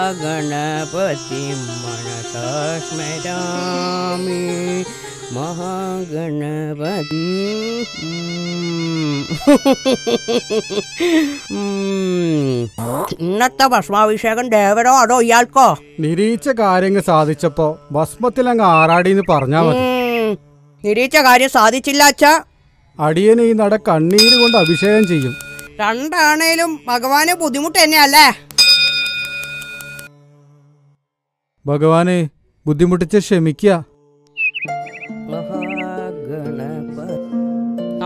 മഹാഗണപതിം മനസാ സ്മരാമി. മഹാഗണപതി. ഇന്നത്തെ ഭസ്മാഭിഷേകം ദേവനോ അതോ ഇയാൾക്കോ? നിരീച്ച കാര്യങ്ങൾ സാധിച്ചപ്പോ ഭസ്മത്തിലങ്ങ് ആറാടിന്ന് പറഞ്ഞാ മതി. നിരീച്ച കാര്യം സാധിച്ചില്ല അച്ഛാ. അടിയന് ഈ നട കണ്ണീര് കൊണ്ട് അഭിഷേകം ചെയ്യും. രണ്ടാണേലും ഭഗവാന് ബുദ്ധിമുട്ട് തന്നെയല്ലേ? ഭഗവാനെ ബുദ്ധിമുട്ടിച്ച് ക്ഷമിക്കുക.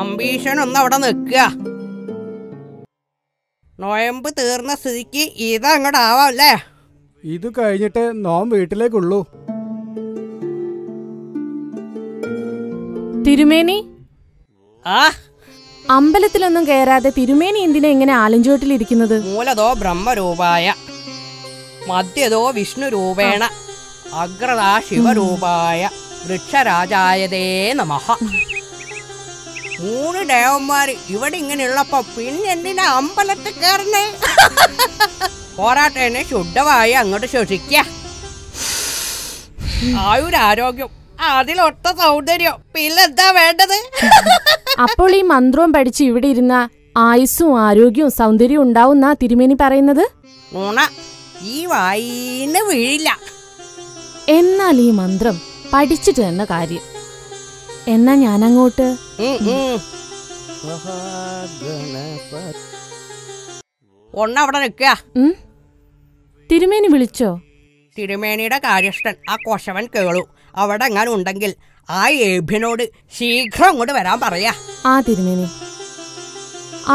അംബീഷൻ ഒന്ന് അവിടെ നിൽക്കുക. നോയമ്പ് തീർന്ന സ്ഥിതിക്ക് ഇത് അങ്ങോട്ട് ആവാല്ലേ? ഇത് കഴിഞ്ഞിട്ട് നോം വീട്ടിലേക്കുള്ളൂ. തിരുമേനി, ആ അമ്പലത്തിലൊന്നും കയറാതെ തിരുമേനി എന്തിനാ ഇങ്ങനെ ആലഞ്ചോട്ടിലിരിക്കുന്നത്? മൂലതോ ബ്രഹ്മരൂപായ, മധ്യതോ വിഷ്ണു രൂപേണ, അഗ്രതാ ശിവരൂപായ, വൃക്ഷരാജായതേ നമഃ. 3 ദേവന്മാര് ഇവിടെ ഇങ്ങനെയുള്ളപ്പോ പിന്നെ എന്തിനാ അമ്പലത്തിൽ കയറുന്നേ? പോരാട്ടേനെ ശുദ്ധമായി അങ്ങോട്ട് ശ്വസിക്ക. ആയുരാരോഗ്യം, അതിലൊട്ട സൗന്ദര്യം, പിന്നെന്താ വേണ്ടത്? അപ്പോൾ ഈ മന്ത്രവും പഠിച്ച് ഇവിടെ ഇരുന്ന ആയുസ്സും ആരോഗ്യവും സൗന്ദര്യവും ഉണ്ടാവുന്ന തിരുമേനി പറയുന്നത്? ഊണ ഈ വായിന്ന് വീഴില്ല. എന്നാൽ ഈ മന്ത്രം പഠിച്ചിട്ട് തന്നെ കാര്യം. എന്നാ ഞാനങ്ങോട്ട്. ഒന്നവിടെ നിൽക്കുക. തിരുമേനി വിളിച്ചോ? തിരുമേനിയുടെ കാര്യസ്ഥൻ ആ കൊശവൻ കേളു അവിടെ എങ്ങാനും ഉണ്ടെങ്കിൽ ആ ഏഭ്യനോട് ശീഘ്രം അങ്ങോട്ട് വരാൻ പറയാ. ആ തിരുമേനി,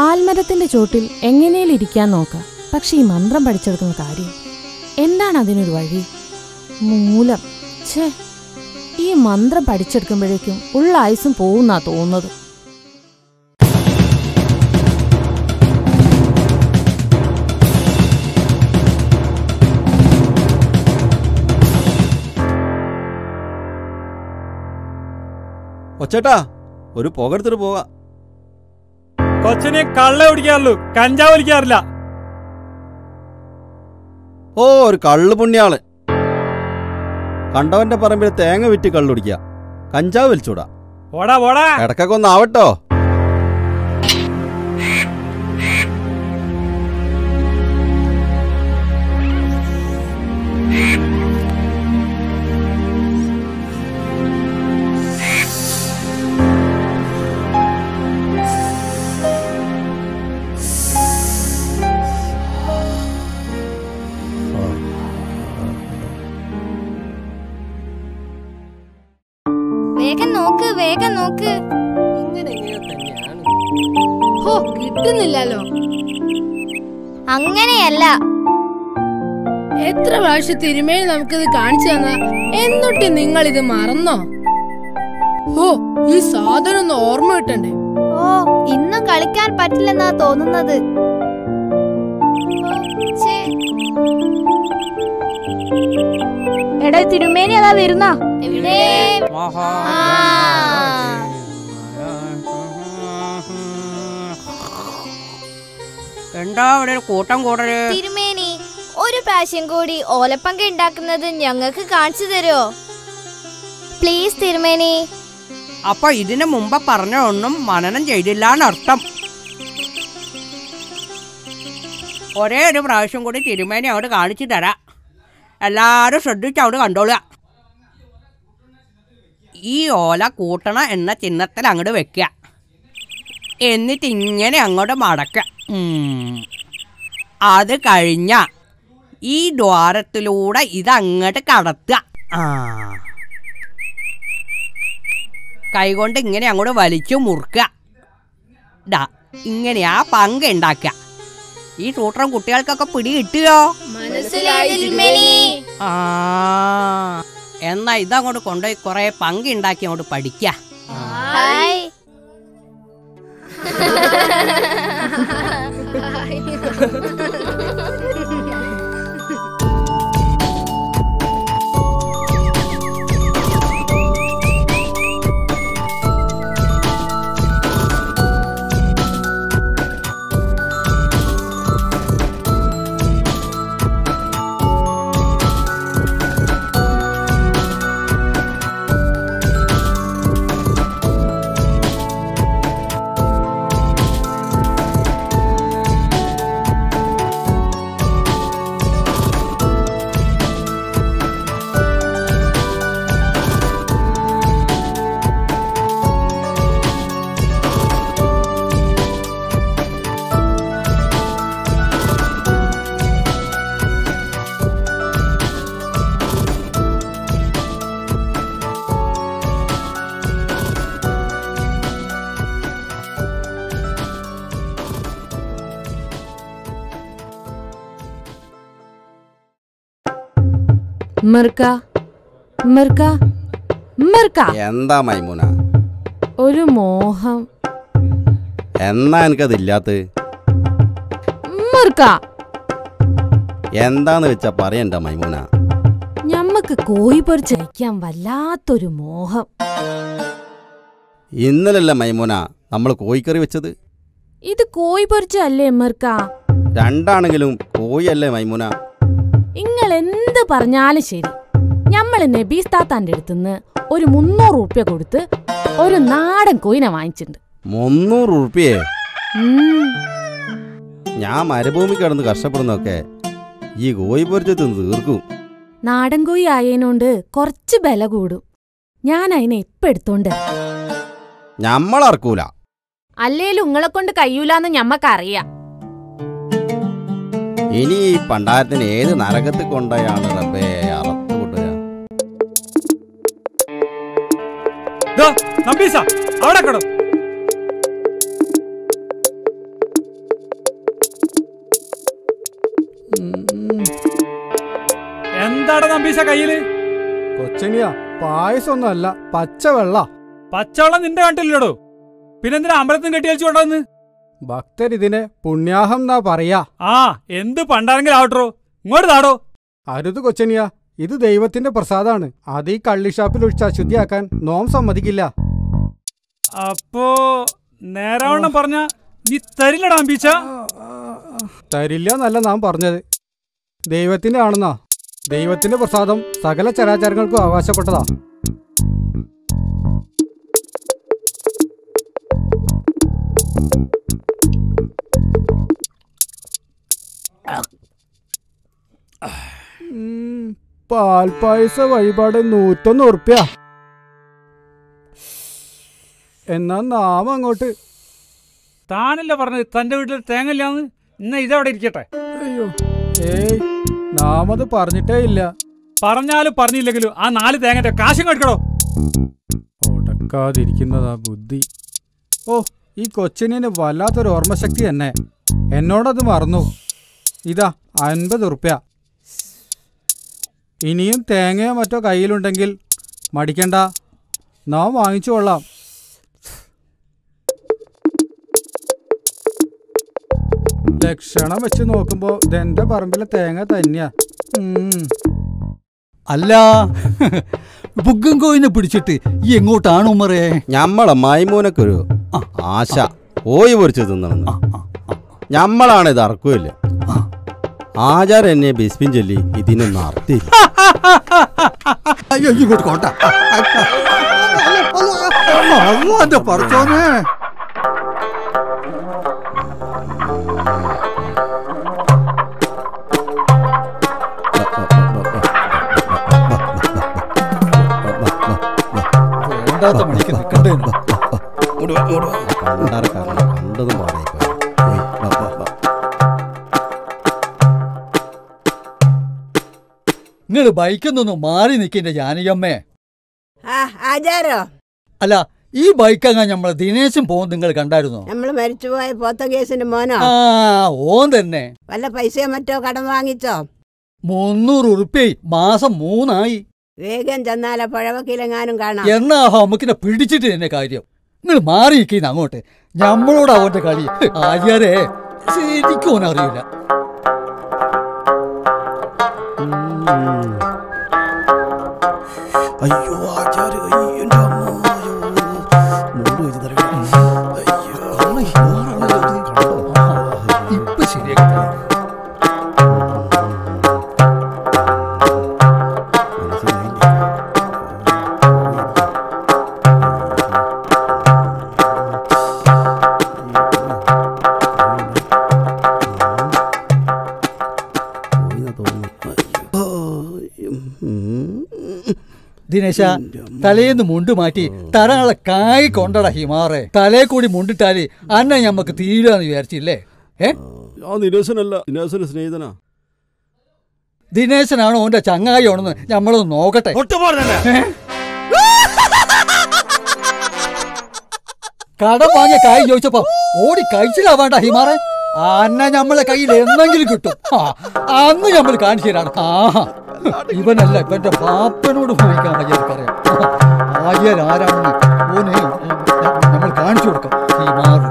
ആൽമരത്തിന്റെ ചോട്ടിൽ എങ്ങനെയും ഇരിക്കാൻ നോക്കാം. പക്ഷെ ഈ മന്ത്രം പഠിച്ചെടുക്കുന്ന കാര്യം എന്താണ്? അതിനൊരു വഴി. മൂലം. ഛേ, ഈ മന്ത്രം പഠിച്ചെടുക്കുമ്പോഴേക്കും ഉള്ള ആയുസും പോകുന്നാ തോന്നുന്നത്. ഒച്ചേട്ടാ, ഒരു പുകെടുത്തിട്ട് പോകാം. കൊച്ചിനെ കള്ള കുടിക്കാറുള്ളൂ, കഞ്ചാവ് വലിക്കാറില്ല. ഓ, ഒരു കള്ളു പുണ്യാള്. കണ്ടവന്റെ പറമ്പിൽ തേങ്ങ വിറ്റ് കള്ളുടിക്കുക, കഞ്ചാവ് വലിച്ചൂടാ. ഇടക്കൊക്കെ ഒന്നാവട്ടോ. വേഗം നോക്ക്. ഹോ, കിട്ടുന്നില്ലല്ലോ. അങ്ങനെയല്ല, എത്ര പ്രാവശ്യം തിരുമേനി നമുക്കിത് കാണിച്ചു തന്ന, എന്നിട്ട് നിങ്ങൾ ഇത് മറന്നോ? ഹോ, ഈ സാധനം ഒന്ന് ഓർമ്മ കിട്ടണ്ടേ? ഓ, ഇന്നും കളിക്കാൻ പറ്റില്ലെന്നാ തോന്നുന്നത്. എടാ തിരുമേനി അതാ വരുന്ന. എന്താ അവിടെ ഒരു കൂട്ടം കൂടല്? തിരുമേനി, ഒരു പ്രാവശ്യം കൂടി ഓലപ്പങ്ക ഉണ്ടാക്കുന്നത് ഞങ്ങൾക്ക് കാണിച്ചു തരുമോ പ്ലീസ് തിരുമേനി? അപ്പൊ ഇതിനു മുമ്പ് പറഞ്ഞ ഒന്നും മനനം ചെയ്തില്ലാന്നർത്ഥം. ഒരേ ഒരു പ്രാവശ്യം കൂടി തിരുമേനി അങ്ങോട്ട് കാണിച്ചു തരാം. എല്ലാരും ശ്രദ്ധിച്ച് അവിടെ കണ്ടോളുക. ഈ ഓല കൂട്ടണ എന്ന ചിഹ്നത്തിൽ അങ്ങോട്ട് വെക്കുക. എന്നിട്ട് ഇങ്ങനെ അങ്ങോട്ട് മടക്കുക. അത് കഴിഞ്ഞ ഈ ദ്വാരത്തിലൂടെ ഇതങ്ങോട്ട് കടത്തുക. കൈകൊണ്ട് ഇങ്ങനെ അങ്ങോട്ട് വലിച്ചു മുറുക്കുക. ഇങ്ങനെ ആ പങ്ക് ഉണ്ടാക്കുക. ഈ സൂത്രം കുട്ടികൾക്കൊക്കെ പിടി കിട്ടുകയോ? എന്നാ ഇതങ്ങോട്ട് കൊണ്ടുപോയി കുറെ പങ്ക് ഉണ്ടാക്കി അങ്ങോട്ട് പഠിക്ക. മിർക്ക മിർക്ക മിർക്ക എന്താ മൈമൂന? ഒരു മോഹം. എന്നാ എനിക്കതില്ലാത്ത? മിർക്ക എന്താന്ന് വെച്ചാ പറയണ്ട മൈമൂന. ഞമ്മക്ക് കോഴി പൊരിച്ചയക്കാൻ വല്ലാത്തൊരു മോഹം. ഇന്നലല്ല മൈമൂന നമ്മൾ കോഴിക്കറി വെച്ചത്. ഇത് കോഴി പൊരിച്ചല്ലേ മിർക്ക? രണ്ടാണെങ്കിലും കോഴിയല്ലേ മൈമൂന? നിങ്ങൾ എന്ത് പറഞ്ഞാലും ശരി, ഞമ്മള് നബീസ് താത്താന്റെ അടുത്തുനിന്ന് ഒരു 300 റുപ്യ കൊടുത്ത് ഒരു നാടൻ കോയിനെ വാങ്ങിച്ചിട്ടുണ്ട്. 300 റുപ്യേ? ഞാൻ മരുഭൂമി കിടന്ന് കഷ്ടപ്പെടുന്നൊക്കെ ഈ കോഴി പൊരിച്ച് തിന്ന് തീർക്കും. നാടൻ കോഴി ആയതിനോണ്ട് കുറച്ച് ബല കൂടും. ഞാൻ അതിനെ ഇപ്പൊ എടുത്തോണ്ട് ഞമ്മളറക്കൂല. അല്ലേലും ഉങ്ങളെ കൊണ്ട് കഴിയൂലെന്ന് ഞമ്മക്കറിയാം. ഇനി ഈ പണ്ടാരത്തിന് ഏത് നരകത്തിൽ കൊണ്ടായാണ് റബ്ബേ അറത്ത് കൊണ്ടുവരാ? എന്താടാ നമ്പീശ കയ്യില്? കൊച്ചനിയാ, പായസൊന്നും അല്ല, പച്ചവെള്ള. പച്ചവെള്ളം നിന്റെ കണ്ടില്ലടോ, പിന്നെന്തിനാ അമ്പലത്തിന് കെട്ടി വെച്ചു കൊണ്ടുവന്ന്? ഭക്തരിതിനെ പുണ്യാഹം എന്നാ പറയാ. ആ, എന്ത് പണ്ടാരെങ്കിലും ആവട്ടോ, ഇങ്ങോട്ട് താടോ. അരുത് കൊച്ചനിയാ, ഇത് ദൈവത്തിന്റെ പ്രസാദാണ്. അത് ഈ കള്ളിഷാപ്പിൽ ഒഴിച്ച് അശുദ്ധിയാക്കാൻ നോം സമ്മതിക്കില്ല. അപ്പോ നേരാവണ്ണം പറഞ്ഞ നീ തരില്ലടാ അമ്പീച്ച? തരില്ല എന്നല്ല നാം പറഞ്ഞത്, ദൈവത്തിന്റെ ആണെന്നാ. ദൈവത്തിന്റെ പ്രസാദം സകല ചരാചരങ്ങൾക്കും അവകാശപ്പെട്ടതാ. പാൽപായസ വഴിപാട് 101 ഉറുപ്യ. എന്നാ നാം അങ്ങോട്ട്. താനല്ല പറഞ്ഞത് തന്റെ വീട്ടിൽ തേങ്ങയില്ലാന്ന്? ഇന്ന ഇതവിടെ ഇരിക്കട്ടെ. അയ്യോ, ഏയ്, നാം അത് പറഞ്ഞിട്ടേ ഇല്ല. പറഞ്ഞാലും പറഞ്ഞില്ലെങ്കിലും ആ 4 തേങ്ങന്റെ കാശും കെടുക്കടോ. ഒടക്കാതിരിക്കുന്നതാ ബുദ്ധി. ഓ, ഈ കൊച്ചിനെ വല്ലാത്തൊരു ഓർമ്മശക്തി തന്നെ. എന്നോടത് മറന്നു. ഇതാ 50 ഉറുപ്യ. ഇനിയും തേങ്ങയോ മറ്റോ കയ്യിലുണ്ടെങ്കിൽ മടിക്കണ്ട, നാം വാങ്ങിച്ചു കൊള്ളാം. ലക്ഷണം വെച്ച് നോക്കുമ്പോ ഇതെന്റെ പറമ്പിലെ തേങ്ങ തന്നെയാ. അല്ല, ബുഗും കോയിനെ പിടിച്ചിട്ട് ഈ എങ്ങോട്ടാണ് ഉമ്മറേ? ഞമ്മളെ മൈമൂനക്കൊരു ആശ കോഴി പൊരിച്ച് തിന്നണമെന്ന്. ഞമ്മളാണ് ഇത് അറക്കുകയില്ല. ആചാരം എന്നെ ബിസ്മിൻ ചൊല്ലി ഇതിനൊന്നും അർത്ഥില്ല. അയ്യോ, ഇങ്ങോട്ട് കോട്ട എന്റെ പറച്ചോനെ. വേണ്ടാത്ത മണിക്ക് നിൽക്കണ്ടേ? കണ്ടതും പാടായി. നിങ്ങള് ബൈക്കൊന്നൊന്ന് മാറി നിൽക്കിന്റെ ജാനകിയമ്മേ. ആചാരോ? അല്ല, ഈ ബൈക്കങ്ങാൻ നമ്മളെ ദിനേശും പോകും നിങ്ങൾ കണ്ടായിരുന്നോ? നമ്മള് മരിച്ചുപോയ പോത്തകേസിന്റെ മോനോ? ആ, ഓൻ തന്നെ. വല്ല പൈസയോ മറ്റോ കടം വാങ്ങിച്ചോ? 300 ഉറുപ്യ മാസം 3 ആയി. വേഗം ചെന്നാല പുഴവക്കിലെങ്ങാനും കാണാം. എന്നാ നമുക്കിനെ പിടിച്ചിട്ട് തന്നെ കാര്യം. നിങ്ങൾ മാറിയിരിക്കുന്ന അങ്ങോട്ട്. ഞമ്മളോട് അവന്റെ കളി. ആര്യാരെ ശരിക്കും ഓനറിയില്ല. അയ്യോ ആചാര്യ, ഇപ്പൊ ശരിയാക്കി. ദിനേശ, തലേന്ന് മുണ്ട് മാറ്റി തരാളെ കായ് കൊണ്ടട ഹിമാറെ. തലേ കൂടി മുണ്ടിട്ടാല് അന്നെ ഞമ്മക്ക് തീരാന്ന് വിചാരിച്ചില്ലേ? ദിനേശനല്ല, ദിനേശന് സ്നേഹിതനാ. ദിനേശനാണോ ഓന്റെ ചങ്ങായി ആണെന്ന് ഞമ്മളൊന്ന് നോക്കട്ടെ. കടം വാങ്ങിയ കായ് ചോദിച്ചപ്പോ ഓടി കഴിച്ചിലാവാണ്ട ഹിമാറെ. അന്ന ഞമ്മളെ കയ്യിൽ എന്തെങ്കിലും കിട്ടും. അന്ന് ഞമ്മൾ കാണിച്ചു തരാണ്. ഇവനല്ല ഇവന്റെ പാപ്പനോട് വാങ്ങിക്കാൻ ആചാര്യക്കറിയാം. ആചാര്യ ആരാണെന്ന് ഓന് നമ്മൾ കാണിച്ചു കൊടുക്കാം. ഈ മാറ്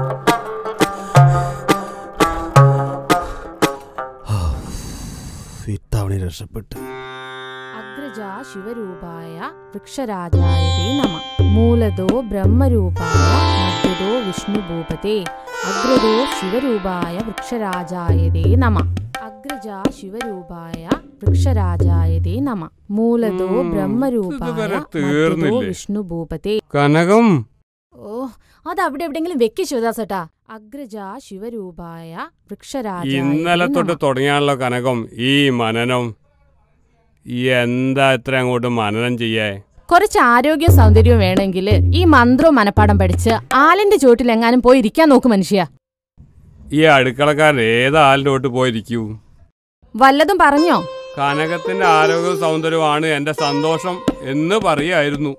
ഇത്തവണ രക്ഷപ്പെട്ട്. അഗ്രജാ ശിവരൂപായ വൃക്ഷരാജായതേ നമ. മൂലതോ ബ്രഹ്മരൂപായ മധ്യതോ വിഷ്ണുഭൂപതേ. അഗ്രജോ ശിവരൂപായ വൃക്ഷരാജായതേ നമ. അഗ്രജാ ശിവരൂപായ വൃക്ഷരാജായതേ നമ. മൂലതോ ബ്രഹ്മരൂപായ മധ്യതോ വിഷ്ണുഭൂപതേ. കനകം ഓ, അത് അവിടെ എവിടെങ്കിലും വെക്കി ശിവദാസേട്ടാ. അഗ്രജാ ശിവരൂപായ വൃക്ഷരാജായതേ നമ. ഇന്നലെ തൊട്ട് തുടങ്ങിയാണല്ലോ കനകം ഈ മനനം. എന്താ ഇത്ര അങ്ങോട്ട് മനനം ചെയ്യേ? കുറച്ച് ആരോഗ്യ സൗന്ദര്യവും വേണമെങ്കിൽ ഈ മന്ത്രവും മനപ്പാടം പഠിച്ച് ആലിന്റെ ചോട്ടിൽ എങ്ങാനും പോയി ഇരിക്കാൻ നോക്ക് മനുഷ്യ. ഈ അടുക്കളക്കാരൻ ഏത് ആലിന്റെ ചോട്ട് പോയിരിക്കൂ? വല്ലതും പറഞ്ഞോ? കനകത്തിന്റെ ആരോഗ്യ സൗന്ദര്യമാണ് എന്റെ സന്തോഷം എന്ന് പറയായിരുന്നു.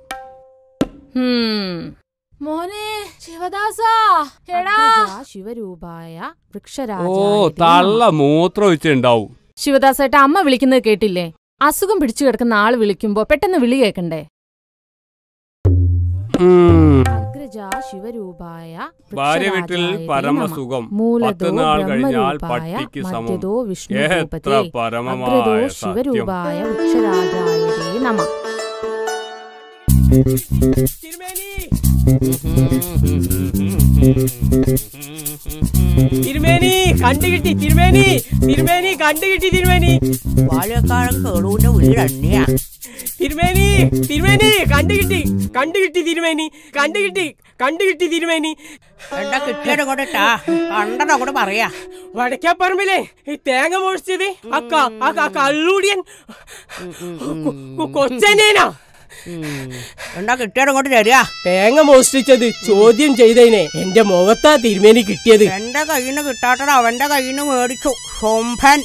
മോനെ ശിവദാസ, ശിവരൂപായ വൃക്ഷരാജ. ഓ, തള്ള മൂത്രം ഒഴിച്ചുണ്ടാവും. ശിവദാസേട്ട, അമ്മ വിളിക്കുന്നത് കേട്ടില്ലേ? അസുഖം പിടിച്ചു കിടക്കുന്ന ആള് വിളിക്കുമ്പോ പെട്ടെന്ന് വിളി കേക്കണ്ടേ? അഗ്രജാ ശിവരൂപായ ഭാര്യ വീട്ടിൽ പരമസുഖം, 10 നാൾ കഴിഞ്ഞാൽ പട്ടിക്ക് സമം. എത്ര പരമമായ ശിവരൂപായ വൃക്ഷരാജായതേ നമ. തിരുമേനി കണ്ടുകിട്ടി, തിരുമേനി തിരുമേനി കണ്ടുകിട്ടി, തിരുമേനി പാലക്കാടൻ കേളുവിന്റെ വീട് തന്നെയാ. തിരുമേനി തിരുമേനി കണ്ടുകിട്ടി, കണ്ടുകിട്ടി തിരുമേനി, കണ്ടുകിട്ടി തിരുമേനി. എന്താ കിട്ടിയത് കൊണ്ടിട്ടാ? കണ്ടത് അങ്ങോട്ട് പറയാ. വടക്കാപ്പറമ്പിലെ ഈ തേങ്ങ മോഷിച്ചത് ആ കള്ളൂടിയൻ കൊച്ചനേനാ. എന്താ കിട്ടിയത് അങ്ങോട്ട് തരിക. തേങ്ങ മോഷ്ടിച്ചത് ചോദ്യം ചെയ്തതിനെ എന്റെ മുഖത്താ തിരുമേനി കിട്ടിയത്. എന്റെ കയ്യിൽ നിന്ന് കിട്ടാട്ടത് അവന്റെ കയ്യിൽ നിന്ന് മേടിച്ചു ശോംഭൻ.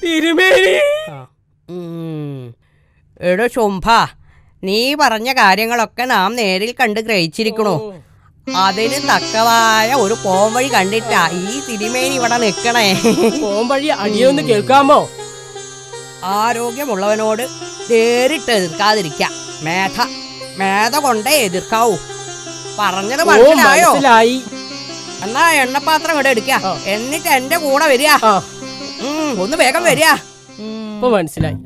തിരുമേനി എടോ ശോംഭ, നീ പറഞ്ഞ കാര്യങ്ങളൊക്കെ നാം നേരിൽ കണ്ട് ഗ്രഹിച്ചിരിക്കണു. അതിന് തക്കതായ ഒരു പോംവഴി കണ്ടിട്ടാ ഈ തിരുമേനി ഇവിടെ നിക്കണേ. പോംവഴി അടിയൊന്ന് കേൾക്കാമോ? ആരോഗ്യമുള്ളവനോട് നേരിട്ട് എതിർക്കാതിരിക്കാം. മേധ കൊണ്ടേ എതിർക്കാവൂ. പറഞ്ഞത് മനസ്സിലായോ? എന്നാ എണ്ണപ്പാത്രം ഇവിടെ എടുക്ക, എന്നിട്ട് എന്റെ കൂടെ വരിക. ഒന്ന് വേഗം വരിക. മനസ്സിലായി.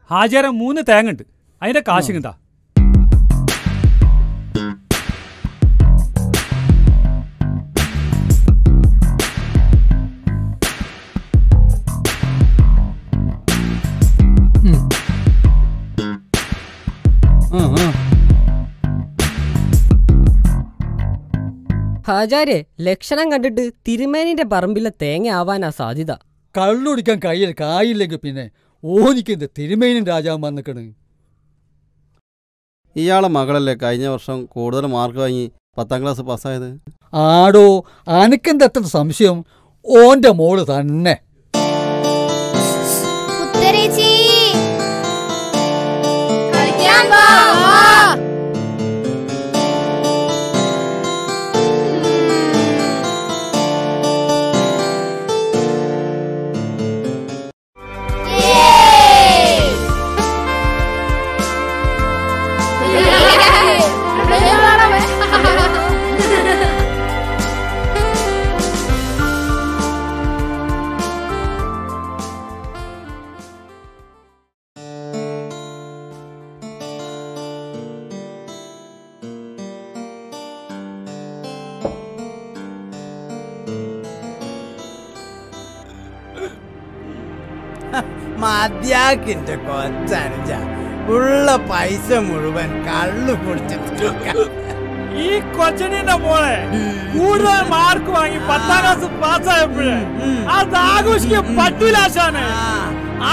ഹാജരം 3 തേങ്ങ ഉണ്ട്, അതിന്റെ കാശ് കിട്ടാ. ഹാജാരെ, ലക്ഷണം കണ്ടിട്ട് തിരുമേനിന്റെ പറമ്പിലെ തേങ്ങ ആവാനാ സാധ്യത. കള്ളുടിക്കാൻ കയ്യിൽ കായില്ലെങ്കിൽ പിന്നെ ഓനിക്കെന്ത് തിരുമേനും രാജാവും വന്നിക്കണ്. ഇയാളെ മകളല്ലേ കഴിഞ്ഞ വർഷം കൂടുതൽ മാർക്ക് വാങ്ങി 10ാം ക്ലാസ് പാസ്സായത്? ആടോ, അനക്കെന്താ അത്ര സംശയം? ഓന്റെ മോള് തന്നെ. മദ്യാക്കിന്റെ കൊച്ചനുജ ഉള്ള പൈസ മുഴുവൻ കള്ളു കുടിച്ചിട്ട് ഈ കൊച്ചനിന്റെ മോളെ കൂടുതൽ മാർക്ക് വാങ്ങി 10ാം ക്ലാസ് പാസ്സായപ്പോഴേ അത് ആഘോഷിക്കാൻ പറ്റൂലാശാണ്.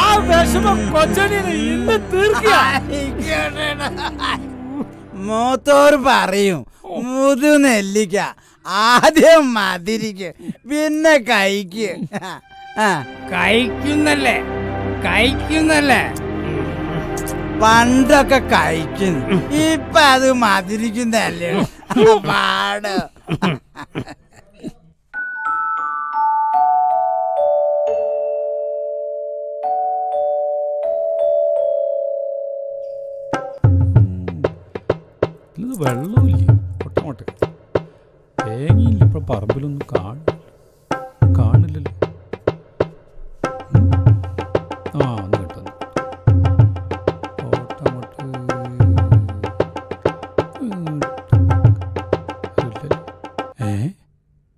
ആ വിഷമം കൊച്ചനിന് ഇന്ന് തീർക്കുക. മൂത്തോർ പറയും മുതു നെല്ലിക്ക ആദ്യം മതിരിക്ക് പിന്നെ കഴിക്ക്. കഴിക്കുന്നല്ലേ പണ്ടൊക്കെ കഴിക്കുന്നു, ഇപ്പൊ അത് മധുരിക്കുന്നല്ലേ പാട്. വെള്ളമില്ല ഒട്ടമോട്ടെ, തേങ്ങയില്ല. ഇപ്പൊ പറമ്പിലൊന്നും കാണില്ലല്ലോ. ആ ഒന്ന് കിട്ടുന്നു. ഓട്ടമോട്ട്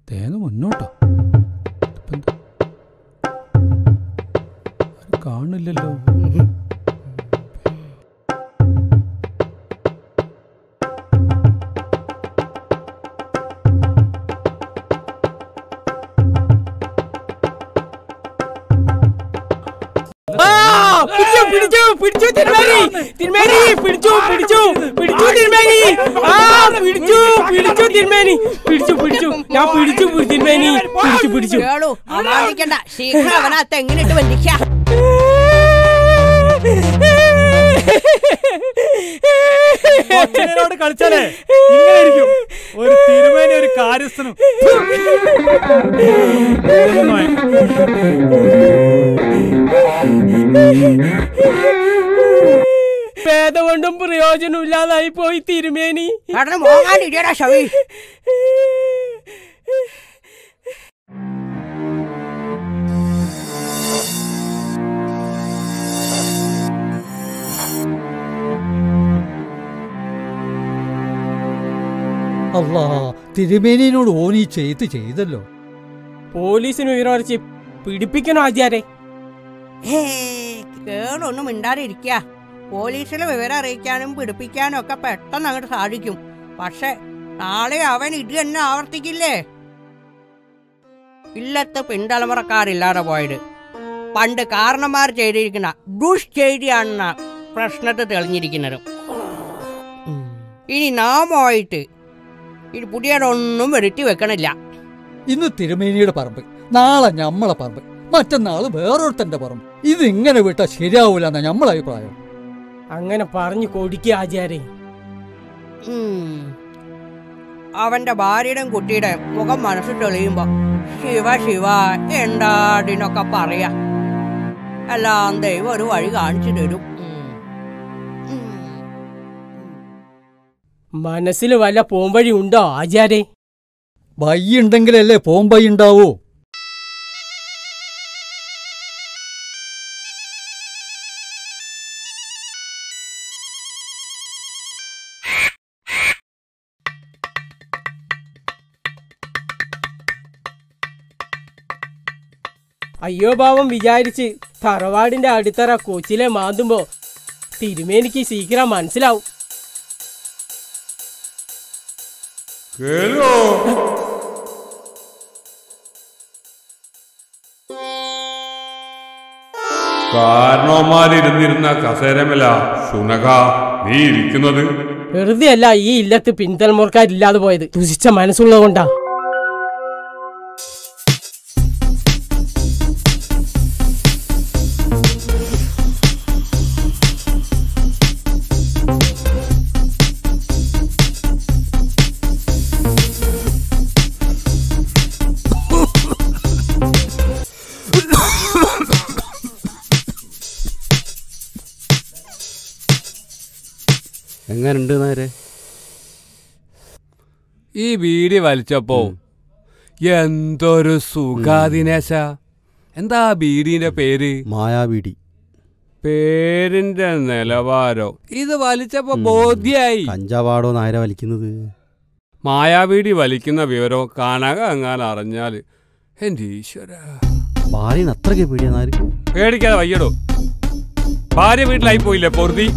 തേങ്ങ മുന്നോട്ടോ? കാണില്ലല്ലോ. പിടിച്ചു തിരുമേനി, തിരുമേനി പിടിച്ചു പിടിച്ചു പിടിച്ചു തിരുമേനി, പിടിച്ചു തിരുമേനി, പിടിച്ചു ഞാൻ പിടിച്ചു തിരുമേനി, പിടിച്ചു. ശീഘ്രം അവനാ തെങ്ങിനിട്ട് ബന്ധിക്കാം. കൊച്ചിനോട് കളിച്ചാലേ ഇങ്ങനെയായിരിക്കും ഒരു തിരുമേനി, ഒരു കാര്യസ്ഥനും. പേദ കൊണ്ടും പ്രയോജനമില്ലാതായി പോയി തിരുമേനി. അല്ലാ, തിരുമേനിയോട് ഓനീ ചെയ്തല്ലോ. പോലീസിന് വിവരമറിച്ച് പിടിപ്പിക്കണോ ആചാരെ? കേളൊന്നും മിണ്ടാതിരിക്കുക. പോലീസിലെ വിവരം അറിയിക്കാനും പിടിപ്പിക്കാനും ഒക്കെ പെട്ടെന്ന് അങ്ങോട്ട് സാധിക്കും. പക്ഷെ നാളെ അവൻ ഇത് തന്നെ ആവർത്തിക്കില്ലേ? ഇല്ലത്തെ പിൻതലമുറക്കാരില്ലാതെ പോയത് പണ്ട് കാരണന്മാർ ചെയ്തിരിക്കുന്ന ദുഷ്ചെയ്തിയാണെന്ന പ്രശ്നത്തെ തെളിഞ്ഞിരിക്കുന്നത്. ഇനി നാമായിട്ട് ഇനി പുതിയതൊന്നും വരുത്തി വെക്കണില്ല. ഇന്ന് തിരുമേനിയുടെ പറമ്പ്, നാളെ ഞമ്മളെ പറമ്പ്, മറ്റന്നാള് വേറൊരുത്തന്റെ പറമ്പ്. ഇതിങ്ങനെ വിട്ടാ ശരിയാവൂല എന്നാ ഞമ്മളെ അഭിപ്രായം. അങ്ങനെ പറഞ്ഞു കൊടുക്കുക ആചാരെ. അവന്റെ ഭാര്യയുടെയും കുട്ടിയുടെയും മുഖം മനസ്സിൽ തെളിയുമ്പോ ശിവ ശിവ എന്താടിനൊക്കെ പറയാ. എല്ലാം ദൈവം ഒരു വഴി കാണിച്ചു തരും. മനസ്സിൽ വല്ല പോംവഴി ഉണ്ടോ ആചാരെ? വയ്യുണ്ടെങ്കിലല്ലേ പോംവഴി ഉണ്ടാവൂ. അയ്യോ പാവം വിചാരിച്ച് തറവാടിന്റെ അടിത്തറ കൊച്ചിലെ മാന്തുമ്പോ തിരുമേനിക്ക് ശീഘ്രം മനസ്സിലാവും. കാരണവന്മാരിരുന്നിരുന്ന കസേരമല്ല ശുനക നീ ഇരിക്കുന്നത്. വെറുതെ അല്ല ഈ ഇല്ലത്ത് പിൻതലമുറക്കാരില്ലാതെ പോയത്, ദുഷിച്ച മനസ്സുള്ളത് കൊണ്ടാ. എങ്ങനുണ്ട് നേരെ? ഈ ബീഡി വലിച്ചപ്പോ എന്തൊരു സുഖാദിനേശ. എന്താ ബീഡിന്റെ പേര്? മായാബീഡി. പേരിന്റെ നിലവാരോ ഇത് വലിച്ചപ്പോ ബോധ്യായി. കഞ്ചാവാടോ നായര വലിക്കുന്നത്? മായാബീഡി വലിക്കുന്ന വിവരോ കനക എങ്ങാൻ അറിഞ്ഞാല് എന്റെ ഈശ്വര. ഭാര്യ അത്രയ്ക്ക് പേടിയാ നായർക്ക്? പേടിക്കാതെ വയ്യടോ, ഭാര്യ വീട്ടിലായി പോയില്ലേ പൊറുതി.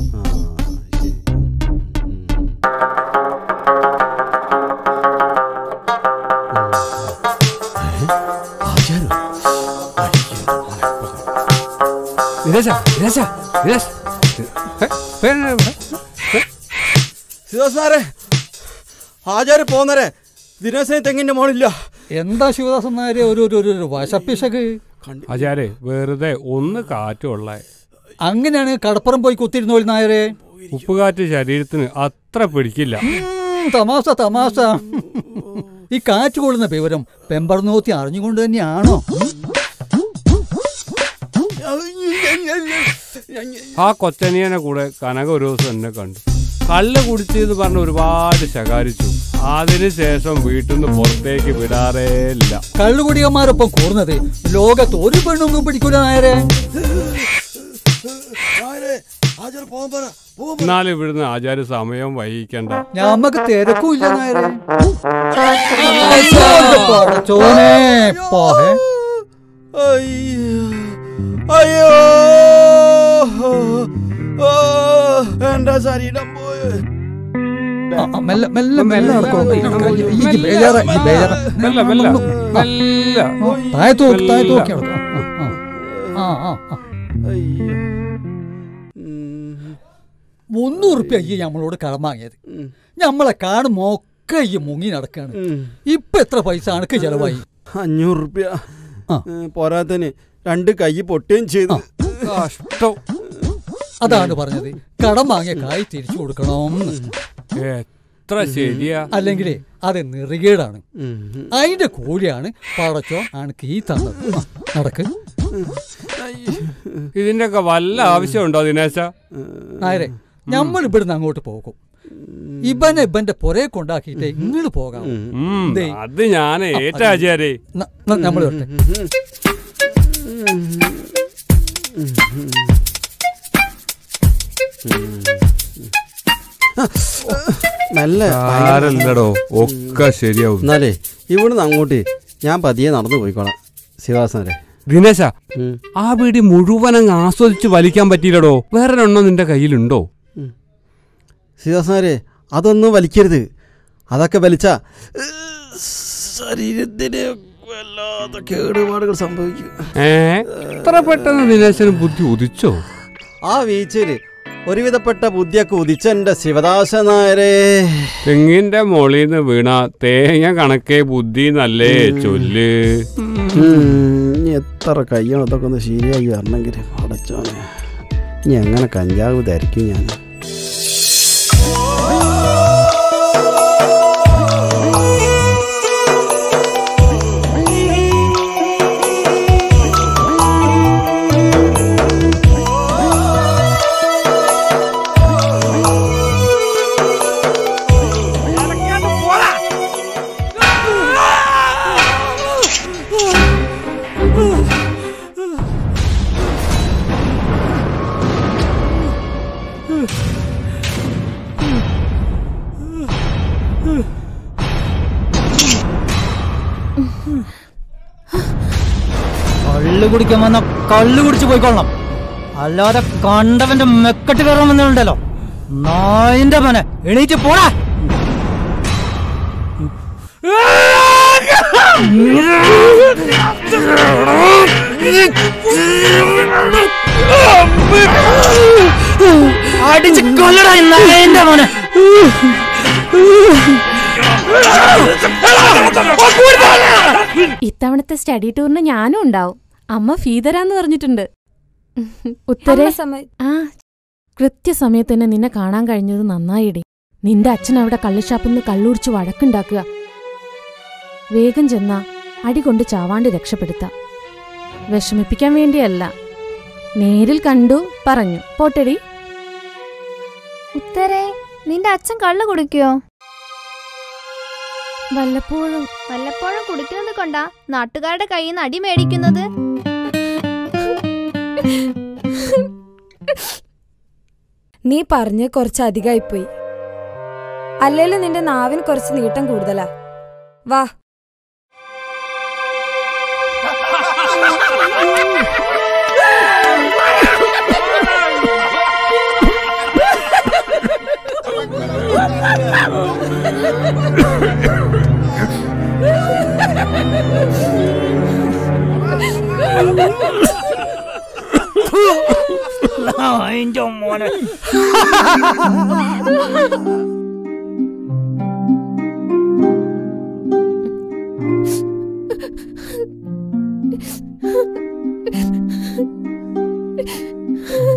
ശിവദാസനാരെ, ആചാര്യ പോന്നരെ ദിനേശന് തെങ്ങിന്റെ മോളില്ല. എന്താ ശിവദാസൻ നായരെ ഒരു വശപ്പിശക്ക്? ആചാര്യ വെറുതെ ഒന്ന് കാറ്റുള്ള അങ്ങനെയാണ് കടപ്പുറം പോയി കുത്തിരുന്നോളി നായരെ. ഉപ്പുകാറ്റ് ശരീരത്തിന് അത്ര പിടിക്കില്ല. തമാശ തമാശ. ഈ കാറ്റ് കൊള്ളുന്ന വിവരം പെമ്പർനോത്തി അറിഞ്ഞുകൊണ്ട് തന്നെയാണോ? ആ കൊച്ചനിയനെ കൂടെ കനക ഒരു ദിവസം എന്നെ കണ്ടു. കള്ള് കുടിച്ചെന്ന് പറഞ്ഞ് ഒരുപാട് ശകാരിച്ചു. അതിനുശേഷം വീട്ടിൽ നിന്ന് പുറത്തേക്ക് വിടാറേ ഇല്ല. കള്ളുകുടിയന്മാരൊപ്പം കൂർന്നത് ലോകത്ത് ഒരു പെണ്ണൊന്നും പിടിക്കൂല നായരെ. എന്നാലും ഇവിടുന്ന് ആചാര്യ സമയം വൈകിക്കണ്ട. ഞമ്മക്ക് തിരക്കൂല്ല നായരെ. അയ്യോ എന്റെ ശരീരം പോയി. $300 നമ്മളോട് കടം വാങ്ങിയത്. നമ്മളെ കാണുമ്പോ ഒക്കെ ഈ മുങ്ങി നടക്കാണ്. ഇപ്പൊ എത്ര പൈസ അണക്ക് ചെലവായി? $500. പോരാത്തന് 2 കൈ പൊട്ടുകയും ചെയ്തു. അതാണ് പറഞ്ഞത്, കടം വാങ്ങിയ കായ് തിരിച്ചു കൊടുക്കണം. എത്ര ശരിയാ. അല്ലെങ്കിലേ അത് നെറികേടാണ്. അതിന്റെ കൂലിയാണ് പടച്ചോ അണക്ക് ഈ തന്നത്. നടക്ക്. ഇതിന്റെ ഒക്കെ വല്ല ആവശ്യമുണ്ടോ ദിനേശ? നായരെ, നമ്മൾ ഇവിടുന്ന് അങ്ങോട്ട് പോകും. ഇവന്റെ പുറേ കൊണ്ടാക്കിയിട്ട് ഇങ്ങോട്ട് പോകാം. അത് ഞാൻ ഏറ്റാചാരേ. നമ്മൾ വരട്ടെ. ല്ലടോ ഒക്കെ ശരിയാവും. എന്നാലേ ഇവിടുന്ന് അങ്ങോട്ട് ഞാൻ പതിയെ നടന്നു പോയിക്കോളാം. ശിവാസനരെ. ദിനേശ, ആ വീടി മുഴുവൻ ആസ്വദിച്ച് വലിക്കാൻ പറ്റിയില്ലടോ. വേറെ എണ്ണോ നിന്റെ കയ്യിലുണ്ടോ? ശിവാസനരെ, അതൊന്നും വലിക്കരുത്. അതൊക്കെ വലിച്ച ശരീരത്തിന് വല്ലാത്ത കേടുപാടുകൾ സംഭവിക്കും. എത്ര പെട്ടെന്ന് ദിനേശന് ബുദ്ധി ഉദിച്ചോ? ആ വീഴ്ചയില് ഒരുവിധപ്പെട്ട ബുദ്ധിയൊക്കെ ഉദിച്ച എന്റെ ശിവദാസ നായരെ. തെങ്ങിന്റെ മോളിന്ന് വീണ തേങ്ങ കണക്കേ ബുദ്ധി നല്ലേ ചൊല്ല്. എത്ര കയ്യാണ് അതൊക്കെ ഒന്ന് ശരിയായി വരണമെങ്കിൽ അടച്ചോനെ. ഇനി എങ്ങനെ കഞ്ചാവ് ധരിക്കും ഞാൻ? കള്ളു കുടിക്കാൻ വന്ന കള്ളു കുടിച്ച് പോയിക്കൊള്ളണം. അല്ലാതെ കണ്ടവന്റെ മെക്കെട്ട് കയറാൻ വന്നിട്ടുണ്ടല്ലോ, നായിന്റെ മനെ എണീറ്റ് പോടാ. അടിച്ച് കൊല്ലടാ നായിന്റെ മനെ. ഇത്തവണത്തെ സ്റ്റഡി ടൂറിന് ഞാനും ഉണ്ടാവും. അമ്മ ഫീ തരാന്ന് പറഞ്ഞിട്ടുണ്ട്. ഉത്തരേ ആ കൃത്യസമയത്ത് തന്നെ നിന്നെ കാണാൻ കഴിഞ്ഞത് നന്നായിടി. നിന്റെ അച്ഛൻ അവിടെ കള്ളുഷാപ്പിൽ നിന്ന് കള്ളുടിച്ച് വഴക്കുണ്ടാക്കുക. വേഗം ചെന്നാ അടി കൊണ്ട് ചാവാണ്ട് രക്ഷപ്പെടുത്താം. വിഷമിപ്പിക്കാൻ വേണ്ടിയല്ല, നേരിൽ കണ്ടു പറഞ്ഞു. പോട്ടെടി. ഉത്തരേ, നിന്റെ അച്ഛൻ കള്ളു കുടിക്കോ? വല്ലപ്പോഴും. വല്ലപ്പോഴും കുടിക്കുന്നത് കൊണ്ടാ നാട്ടുകാരുടെ കയ്യിൽ നിന്ന് അടി മേടിക്കുന്നത്? നീ പറഞ്ഞ് കുറച്ച് അധികമായിപ്പോയി. അല്ലേലും നിന്റെ നാവിന് കുറച്ച് നീട്ടം കൂടുതലാ. വാ. മോനെ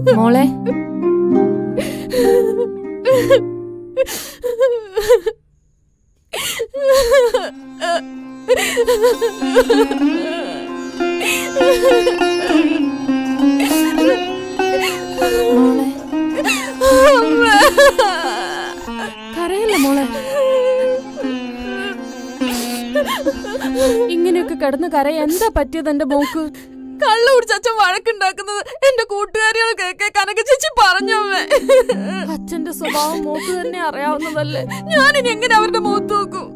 മോളെ കരയല്ല മോളെ. ഇങ്ങനെയൊക്കെ കിടന്ന് കരയ എന്താ പറ്റിയത് എന്റെ മോക്ക്? കള്ളു കുടിച്ച് അച്ഛൻ വഴക്കുണ്ടാക്കുന്നത് എന്റെ കൂട്ടുകാരികൾ കേൾക്കെ കനക ചേച്ചി പറഞ്ഞമ്മേ. അച്ഛന്റെ സ്വഭാവം മോക്ക് തന്നെ അറിയാവുന്നതല്ലേ. ഞാനിനി എങ്ങനെ അവരുടെ മുഖത്ത് നോക്കും?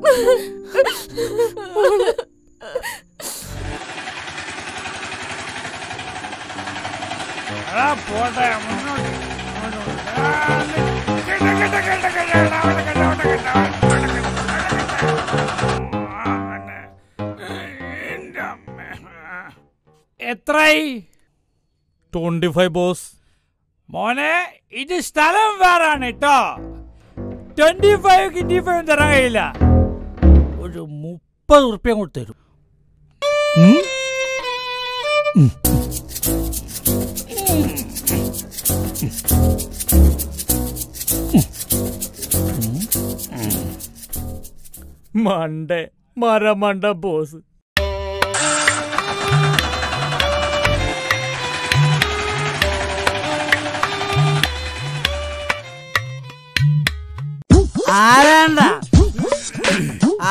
എത്രയായി? 25 ബോസ്. മോനെ ഇത് സ്ഥലം വേറാണ് കേട്ടോ. 25 തരാൻ കഴിയില്ല. ഒരു 30 ഉറുപ്പ്യ അങ്ങോട്ട് തരും. മണ്ട മരമണ്ട ബോസ്. ആരാണ്ടാ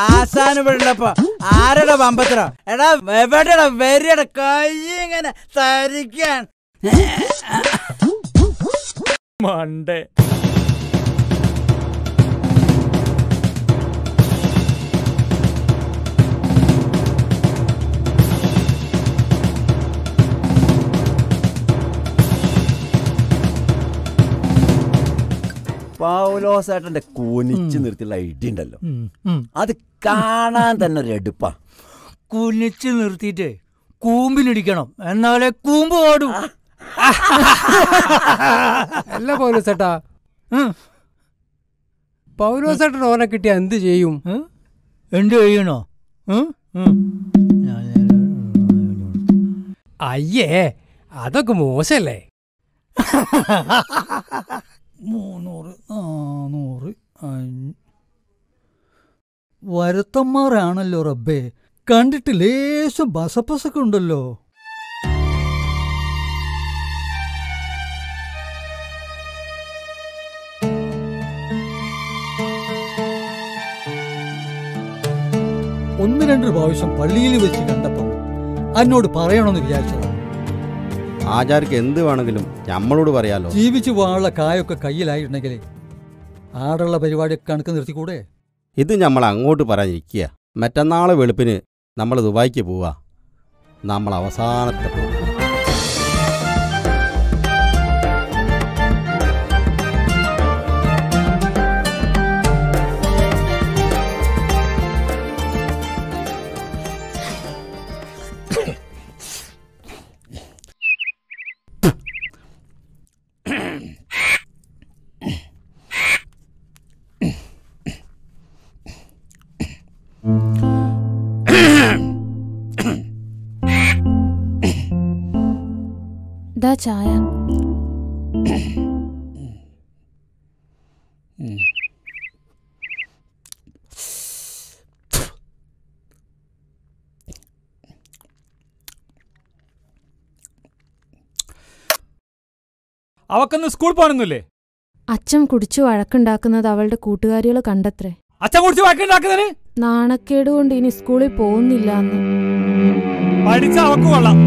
ആശാന് വിടലപ്പോ ആരുടെ പമ്പത്തിലോ? എടാ എവിടെടാ വരിയുടെ കൈ ഇങ്ങനെ തരിക്കാൻ മണ്ടേ. പൗലോസേട്ടന്റെ കുനിച്ചു നിർത്തിയുള്ള ഐഡിയ ഉണ്ടല്ലോ, അത് കാണാൻ തന്നെ ഒരു എടുപ്പാ. കുനിച്ചു നിർത്തിയിട്ട് കൂമ്പിലിടിക്കണം, എന്നാലേ കൂമ്പ് ഓടും. അല്ല പൗലോസേട്ടാ, പൗലോസേട്ടൻ ഓനെ കിട്ടിയ എന്ത് ചെയ്യും? എന്ത് ചെയ്യണോ? അയ്യേ, അതൊക്കെ മോശല്ലേ. 300, 400, 500 വരുത്തന്മാരാണല്ലോ റബ്ബേ. കണ്ടിട്ട് ലേശം ബസപ്പസൊക്കെ ഉണ്ടല്ലോ. ഒന്ന് രണ്ട് പ്രാവശ്യം പള്ളിയിൽ വെച്ച് കണ്ടപ്പോൾ എന്നോട് പറയണമെന്ന് വിചാരിച്ചതാണ്. ആചാർക്ക് എന്ത് വേണമെങ്കിലും നമ്മളോട് പറയാലോ. ജീവിച്ചു പോകാനുള്ള കായൊക്കെ കയ്യിലായിട്ടുണ്ടെങ്കിൽ ആടുള്ള പരിപാടിയൊക്കെ കണക്ക് നിർത്തിക്കൂടെ? ഇത് നമ്മൾ അങ്ങോട്ട് പറയാനിരിക്കുക. മറ്റന്നാളെ വെളുപ്പിന് നമ്മൾ ദുബായിക്ക് പോവാ. നമ്മൾ അവസാനത്തെ പോകും. ദാ ചായ. അവക്കൊന്ന് സ്കൂൾ പോകണമെന്നില്ലേ? അച്ഛൻ കുടിച്ചു വഴക്കുണ്ടാക്കുന്നത് അവളുടെ കൂട്ടുകാരികൾ കണ്ടത്രേ. അച്ഛൻ കുടിച്ച് വഴക്കുണ്ടാക്കുന്നതിന് നാണക്കേട് കൊണ്ട് ഇനി സ്കൂളിൽ പോകുന്നില്ല എന്ന്. പഠിച്ച അവക്ക് കൊള്ളാം.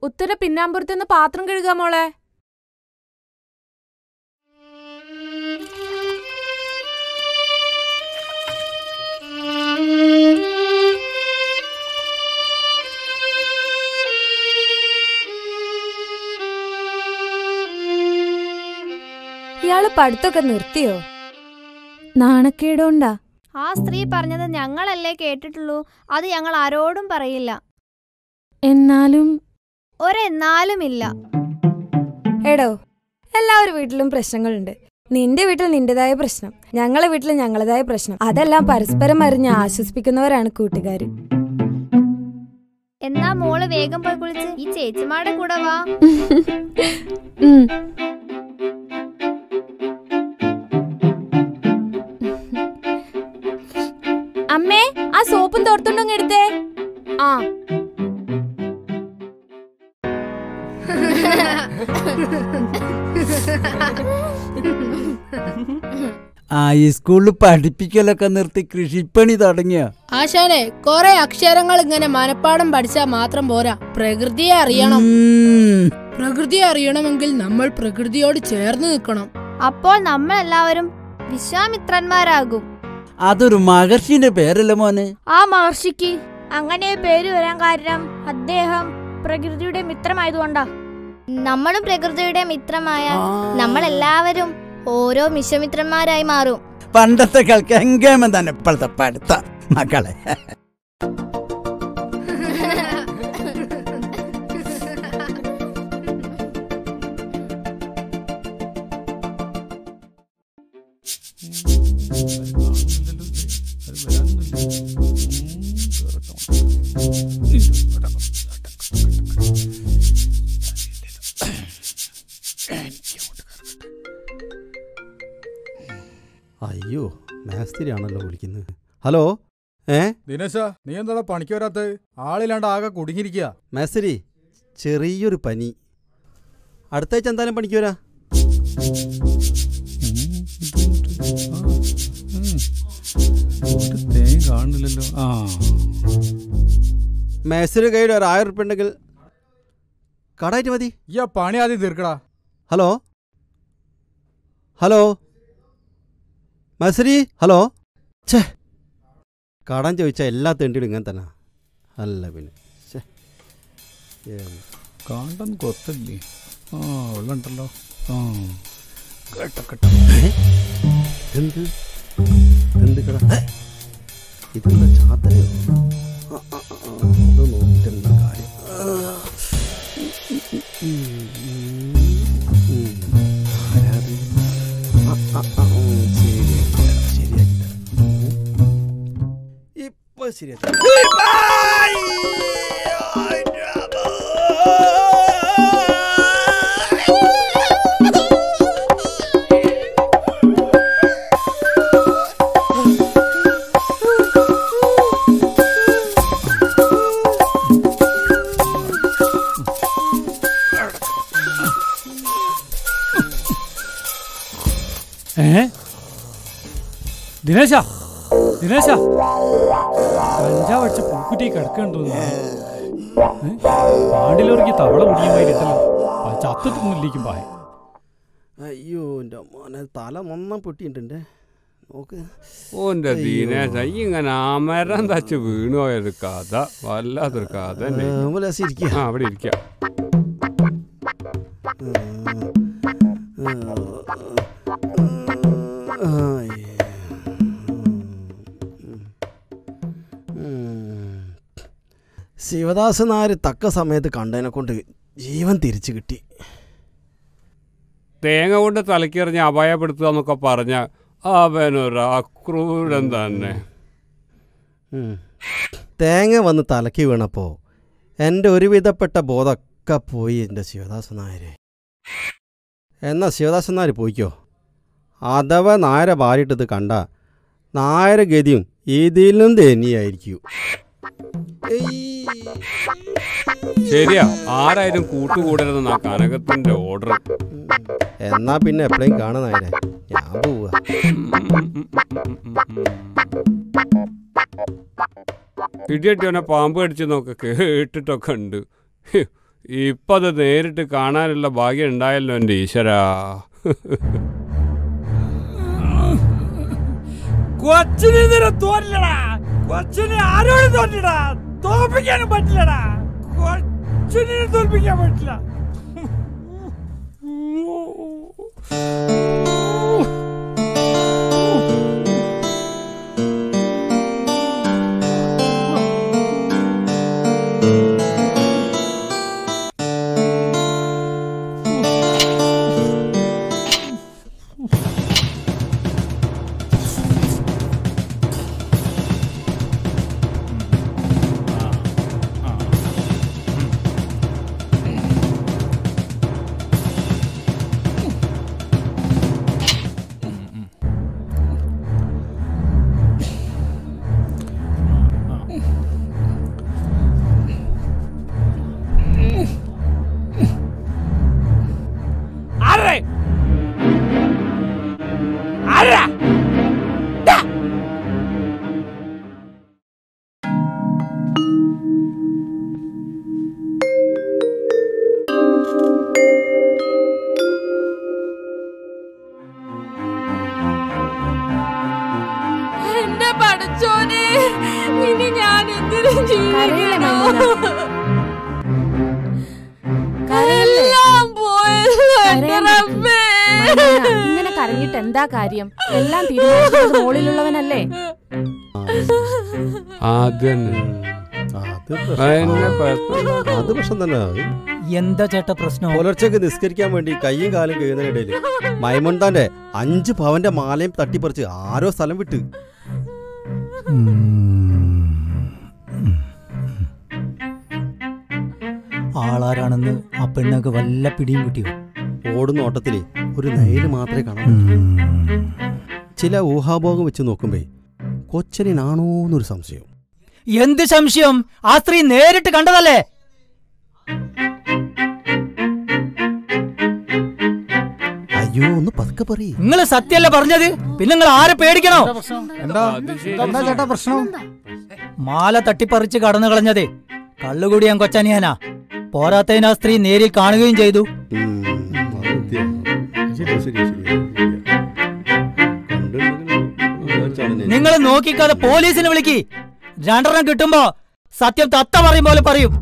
ഉത്തര പിന്നാമ്പുറത്തുനിന്ന് പാത്രം കഴുകാ മോളെ. ഇയാള് പഠിത്തൊക്കെ നിർത്തിയോ? നാണക്കേടോണ്ടാ. ആ സ്ത്രീ പറഞ്ഞത് ഞങ്ങളല്ലേ കേട്ടിട്ടുള്ളൂ, അത് ഞങ്ങൾ ആരോടും പറയില്ല. എന്നാലും ഒരെന്നാലുമില്ല. എടോ, എല്ലാവരുടെ വീട്ടിലും പ്രശ്നങ്ങളുണ്ട്. നിന്റെ വീട്ടിൽ നിന്റേതായ പ്രശ്നം, ഞങ്ങളെ വീട്ടിൽ ഞങ്ങളതായ പ്രശ്നം. അതെല്ലാം പരസ്പരം അറിഞ്ഞ് ആശ്വസിപ്പിക്കുന്നവരാണ് കൂട്ടുകാർ. എന്നാ മോള് വേഗം പോയി കുളിച്ച് ഈ ചേച്ചിമാരുടെ കൂടെ വാ. അമ്മേ, ആ സോപ്പും തോർത്തുണ്ടോ എടുത്തേ. ആ ഈ സ്കൂളിൽ പഠിപ്പിക്കലൊക്കെ നിർത്തി കൃഷിപ്പണി തുടങ്ങിയ ആശാനെ, കൊറേ അക്ഷരങ്ങൾ ഇങ്ങനെ മനപ്പാടം പഠിച്ചാൽ മാത്രം പോരാ, പ്രകൃതിയെ അറിയണം. പ്രകൃതിയെ അറിയണമെങ്കിൽ നമ്മൾ പ്രകൃതിയോട് ചേർന്ന് നിൽക്കണം. അപ്പോൾ നമ്മൾ എല്ലാവരും വിശ്വാമിത്രന്മാരാകും. അതൊരു മഹർഷിന്റെ പേരല്ലേ മോനെ? ആ മഹർഷിക്ക് അങ്ങനെ പേര് വരാൻ കാരണം അദ്ദേഹം പ്രകൃതിയുടെ മിത്രമായതുകൊണ്ടാ. നമ്മളും പ്രകൃതിയുടെ മിത്രമായാൽ നമ്മളെല്ലാവരും ഓരോ വിശ്വാമിത്രന്മാരായി മാറും. പണ്ടത്തെ കളിക്ക് എങ്കേമം തന്നെ ഇപ്പോഴത്തെ പഠിത്ത മക്കളെ. അയ്യോ, മേസ്തിരിയാണല്ലോ വിളിക്കുന്നത്. ഹലോ, ദിനേശ, നീ എന്താ പണിക്ക് വരാത്തത്? ആളില്ലാണ്ട് ആകെ കുടുങ്ങിയിരിക്കുക. മേസ്തിരി, ചെറിയൊരു പനി. അടുത്താഴ്ച എന്തായാലും പണിക്ക് വരാ. കാണുന്നില്ലല്ലോ. മേസ്തിരി കയ്യിൽ ഒരു 1000 ഉറുപ്പ്യ ഉണ്ടെങ്കിൽ കടായിട്ട് മതി. ഈ പണി ആദ്യം തീർക്കടാ. ഹലോ ഹലോ മേസ്തിരി, ഹലോ. ഛേ, കടം ചോദിച്ചാൽ എല്ലാ തെണ്ടിയും ഇങ്ങനെ തന്നെ. അല്ല പിന്നെ കാണ്ടം കൊത്തല്ലേ? വെള്ളമുണ്ടല്ലോ. എന്ത് എന്ത് കട? ഇതെന്താ ചാത്തയോ? അത് നോക്കിട്ടെന്താ കാര്യം? ഇപ്പൊ ശരിയാക്കി. ദിനേശ, ദിനേശ, കഞ്ചാവ് അടിച്ച് പൂക്കുറ്റി കിടക്കണ്ടോ? പാണ്ടിലോർക്ക് തവള കുടിക്കുമായിരുന്നല്ലോ. ചത്തിട്ടൊന്നുമില്ലേക്കും പായ. അയ്യോ, എൻ്റെ മോനെ തല നന്നാ പൊട്ടിയിട്ടുണ്ട്. നോക്ക്. ഓന്റെ ദിനേശ, ഇങ്ങനെ അമരം തച്ച് വീണു പോയൊരു കഥ, വല്ലാത്തൊരു കഥ. അവിടെ ഇരിക്കാം. ശിവദാസൻ നായർ തക്ക സമയത്ത് കണ്ടതിനെ കൊണ്ട് ജീവൻ തിരിച്ചു കിട്ടി. തേങ്ങ കൊണ്ട് തലക്കെറിഞ്ഞ് അപായപ്പെടുത്തുക എന്നൊക്കെ പറഞ്ഞ അവനൊരു അക്രൂരൻ തന്നെ. തേങ്ങ വന്ന് തലക്ക് വീണപ്പോൾ എൻ്റെ ഒരുവിധപ്പെട്ട ബോധമൊക്കെ പോയി എൻ്റെ ശിവദാസൻ നായർ. എന്നാൽ ശിവദാസൻ നായർ പോയിക്കോ. അഥവാ നായരെ ഭാര്യയിട്ടത് കണ്ട നായര ഗതിയും ഇതിലും തന്നെയായിരിക്കും. ശരിയാ, ആരായാലും കൂട്ടുകൂടരുതെന്നാ കനകത്തിന്റെ ഓർഡർ. എന്നാ പിന്നെ എപ്പോഴും കാണാൻ നായരെ, ഞാൻ പോവുക. ഇടിയട്ടിയോനെ പാമ്പ് കടിച്ചെന്നൊക്കെ കേട്ടിട്ടൊക്കെ ഉണ്ട്. ഇപ്പം അത് നേരിട്ട് കാണാനുള്ള ഭാഗ്യം ഉണ്ടായല്ലോ എൻ്റെ ഈശ്വരാ. കൊച്ചിനെ തോന്നില്ലടാ, കൊച്ചിനെ ആരോട് തോന്നില്ലടാ, തോൽപ്പിക്കാനും പറ്റില്ലടാ, കൊച്ചിനെ തോൽപ്പിക്കാൻ പറ്റില്ല. ഇങ്ങനെ കരഞ്ഞിട്ട് എന്താ കാര്യം? എല്ലാം തീരുമാനിക്കുന്നത് മോളിലുള്ളവനല്ലേ? അത് പ്രശ്നം തന്നെ. എന്താ ചേട്ടാ പ്രശ്നം? പുലർച്ചയ്ക്ക് നിസ്കരിക്കാൻ വേണ്ടി കയ്യും കാലും കഴിയുന്നതിനിടയിൽ മൈമുണ്ടാന്റെ 5 പവന്റെ മാലയും തട്ടിപ്പറിച്ച് ആരോ സ്ഥലം വിട്ട്. ആളാരാണെന്ന് ആ പെണ്ണൊക്കെ വല്ല പിടിയും കിട്ടിയോ? ഓടുന്ന ഓട്ടത്തില് ഒരു നൈല് മാത്രമേ കാണാൻ. ചില ഊഹാഭോഗം വെച്ച് നോക്കുമ്പോ കൊച്ചനാണോന്നൊരു സംശയം. എന്ത് സംശയം? ആ സ്ത്രീ നേരിട്ട് കണ്ടതല്ലേ? അയ്യോ, ഒന്ന് പതുക്കെ പറയ്. നിങ്ങള് സത്യല്ലേ പറഞ്ഞത്? പിന്നെ നിങ്ങൾ ആരെ പേടിക്കണോ? എന്താ ചേട്ടാ പ്രശ്നം? മാല തട്ടിപ്പറിച്ച് കടന്നു കളഞ്ഞതേ കള്ളുകൂടിയാൻ കൊച്ചനിയാനാ. പോരാത്തതിന് ആ സ്ത്രീ നേരിൽ കാണുകയും ചെയ്തു. നിങ്ങൾ നോക്കിക്കാതെ പോലീസിനെ വിളിക്ക്. 2 കിട്ടുമ്പോ സത്യം തത്ത പറയും പോലെ പറയും.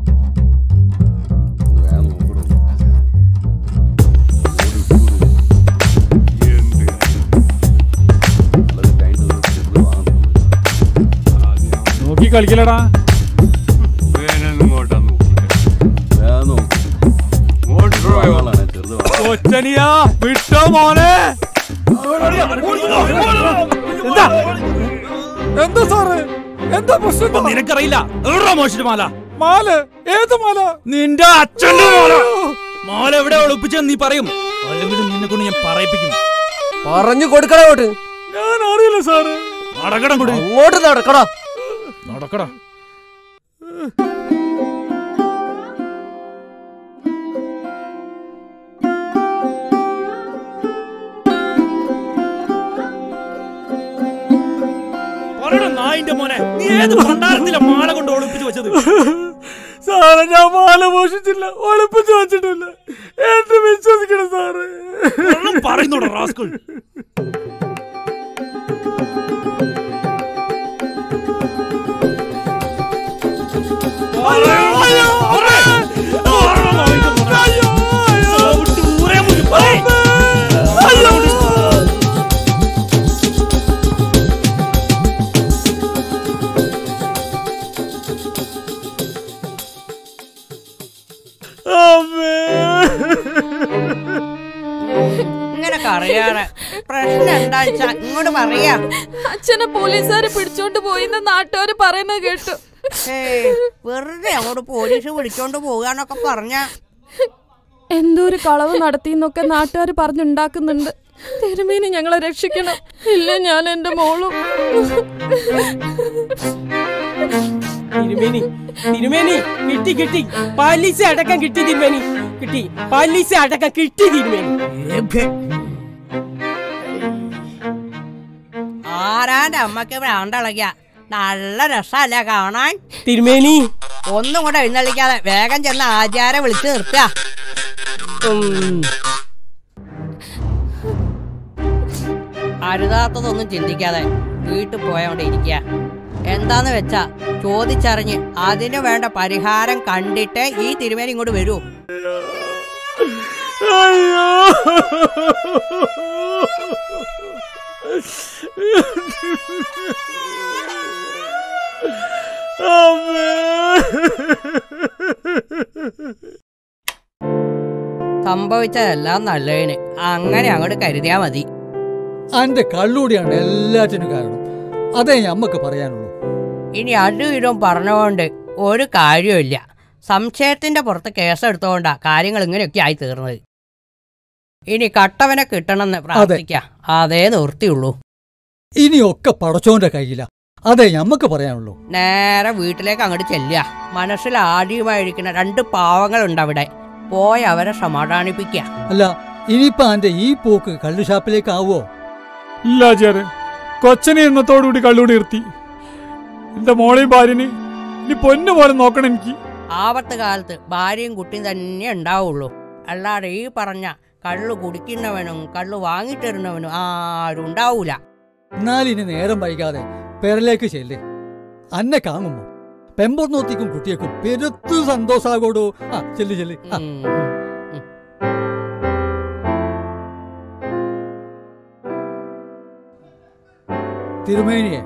നോക്കി കളിക്കലടാ. കൊച്ചനിയാ വിട്ടോ മോനെ. എന്താ സാറേ, എന്താ പ്രശ്നം? നിനക്കറിയില്ല? എവിടാ മോഷിച്ച മാല? മാല? ഏത് മാല? നിന്റെ അച്ഛന്റെ മാല. മാല എവിടെ ഒളിപ്പിച്ചെന്ന് നീ പറയും, അല്ലെങ്കിൽ നിന്നെ കൊണ്ട് ഞാൻ പറയിപ്പിക്കും. പറഞ്ഞു കൊടുക്കണോട്ട്. ഞാൻ അറിയില്ല സാറ്. നടക്കണം കൂടി. അങ്ങോട്ട് നടക്കടാ. നടക്കടാ. നായിന്റെ മോനെ, നീ ഏത് ഭണ്ഡാരത്തിലെ മാല കൊണ്ട് ഒളിപ്പിച്ചു വെച്ചത്? സാറേ, ഞാൻ മാല മോഷിച്ചില്ല, ഒളിപ്പിച്ചു വെച്ചിട്ടില്ല. എന്നെ വിശ്വസിക്കണം സാറേ. പറയുന്നോടാ റാസ്കൽ. ഇങ്ങനൊക്കെ അറിയാറ് പ്രശ്നം എന്താച്ചാ ഇങ്ങോട്ട് പറയാ. അച്ഛനെ പോലീസുകാരെ പിടിച്ചോണ്ട് പോയിന്ന് നാട്ടുകാര് പറയുന്നത് കേട്ടു. വെറുതെ അങ്ങോട്ട് പോലീസ് വിളിച്ചോണ്ട് പോകാന്നൊക്കെ പറഞ്ഞ എന്തോ ഒരു കളവ് നടത്തിന്നൊക്കെ നാട്ടുകാർ പറഞ്ഞുണ്ടാക്കുന്നുണ്ട്. തിരുമേനി ഞങ്ങളെ രക്ഷിക്കണം, ഇല്ല ഞാൻ എന്റെ മോളും. തിരുമേനി, തിരുമേനി കിട്ടി കിട്ടി, പലിശ അടക്കം കിട്ടി തിരുമേനി, കിട്ടി പലിശ അടക്കം കിട്ടി തിരുമേനി. ആരാന്റെ അമ്മക്ക് ഭ്രാന്തളകിയ നല്ല രസമല്ല കാണാൻ. തിരുമേനി ഒന്നും കൂടെ എഴുന്നള്ളിക്കാതെ വേഗം ചെന്ന് ആചാരെ വിളിച്ചു നിർത്തുക. അരുതാത്തതൊന്നും ചിന്തിക്കാതെ വീട്ടിൽ പോയോണ്ട് ഇരിക്കുക. എന്താന്ന് വെച്ചാ ചോദിച്ചറിഞ്ഞ് അതിന് വേണ്ട പരിഹാരം കണ്ടിട്ട് ഈ തിരുമേനി ഇങ്ങോട്ട് വരൂ. സംഭവിച്ചതെല്ലാം നല്ലതിന്, അങ്ങനെ അങ്ങോട്ട് കരുതിയാ മതി. അന്റെ കള്ളൂടിയാണ് എല്ലാറ്റിനും കാരണം. അതേ ഞമ്മക്ക് പറയാനുള്ളൂ. ഇനി അതും ഇതും പറഞ്ഞുകൊണ്ട് ഒരു കാര്യമില്ല. സംശയത്തിന്റെ പുറത്ത് കേസെടുത്തോണ്ടാ കാര്യങ്ങൾ ഇങ്ങനെയൊക്കെ ആയി തീർന്നത്. ഇനി കട്ടവനെ കിട്ടണമെന്ന് പ്രാർത്ഥിക്കാം, അതേ നിർത്തിയുള്ളൂ. ഇനിയൊക്കെ പടച്ചോന്റെ കയ്യില, അതേ ഞമ്മക്ക് പറയാനുള്ളൂ. നേരെ വീട്ടിലേക്ക് അങ്ങോട്ട് ചെല്ലുക. മനസ്സിൽ ആദ്യമായിരിക്കുന്ന 2 പാവങ്ങളുണ്ട് അവിടെ, പോയി അവരെ സമാധാനിപ്പിക്കുക. അല്ല, ഇനിയിപ്പോ അന്റെ ഈ പോക്ക് കള്ളുഷാപ്പിലേക്ക് ആവോ? ഇല്ല ആചാര്യ, കൊച്ചനെ ഇന്നത്തോടുകൂടി കള്ളൂടി നിർത്തി. എന്റെ മോളെയും ഭാര്യനെ ഇനി പൊന്നു പോലെ നോക്കണം എനിക്ക്. ആപത്ത് കാലത്ത് ഭാര്യയും കുട്ടിയും തന്നെ ഉണ്ടാവുള്ളൂ. അല്ലാതെ ഈ പറഞ്ഞ കള്ളു കുടിക്കുന്നവനും കള്ളു വാങ്ങിത്തരുന്നവനും ആരും ഉണ്ടാവൂല. എന്നാലിനി നേരം വൈകാതെ പെരലേക്ക് ചെല്ല്. അന്നെ കാണുമ്പോ പെമ്പൊന്നോത്തിക്കും കുട്ടിയേക്കും പെരുത്തു സന്തോഷാകോടോ. ആ ചെല്ലി ചെല്ലി. തിരുമേനിയെ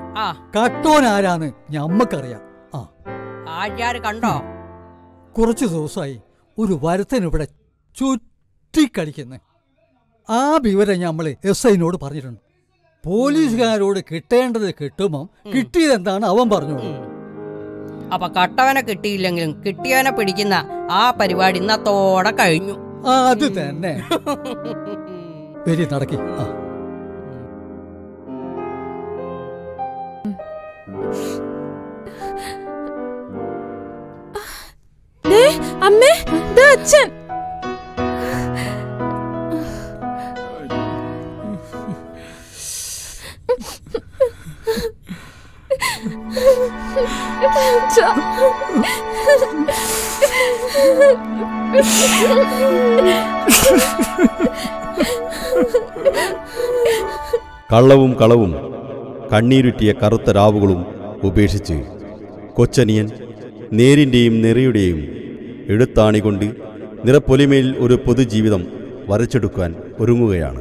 കട്ടോൻ ആരാന്ന് ഞമ്മക്കറിയാം. കണ്ടോ? കുറച്ചു ദിവസമായി ഒരു വരുത്തൻ ഇവിടെ ചുറ്റിക്കളിക്കുന്നു. ആ വിവരം ഞമ്മള് SIനോട് പറഞ്ഞിട്ടുണ്ട്. പോലീസുകാരോട് കിട്ടേണ്ടത് കിട്ടുമോ, കിട്ടിയതെന്താണ് അവൻ പറഞ്ഞോളൂ. അപ്പൊ കട്ടവനെ കിട്ടിയില്ലെങ്കിലും കിട്ടിയവനെ പിടിക്കുന്ന ആ പരിപാടി ഇന്നത്തോടെ കഴിഞ്ഞു. അത് തന്നെ. വരി നടക്കി. അമ്മേ, അച്ഛൻ. കള്ളവും കളവും കണ്ണീരുറ്റിയ കറുത്ത രാവുകളും ഉപേക്ഷിച്ച് കൊച്ചനിയൻ നേരിൻ്റെയും നെറിയുടെയും എഴുത്താണികൊണ്ട് നിറപ്പൊലിമയിൽ ഒരു പൊതുജീവിതം വരച്ചെടുക്കാൻ ഒരുങ്ങുകയാണ്.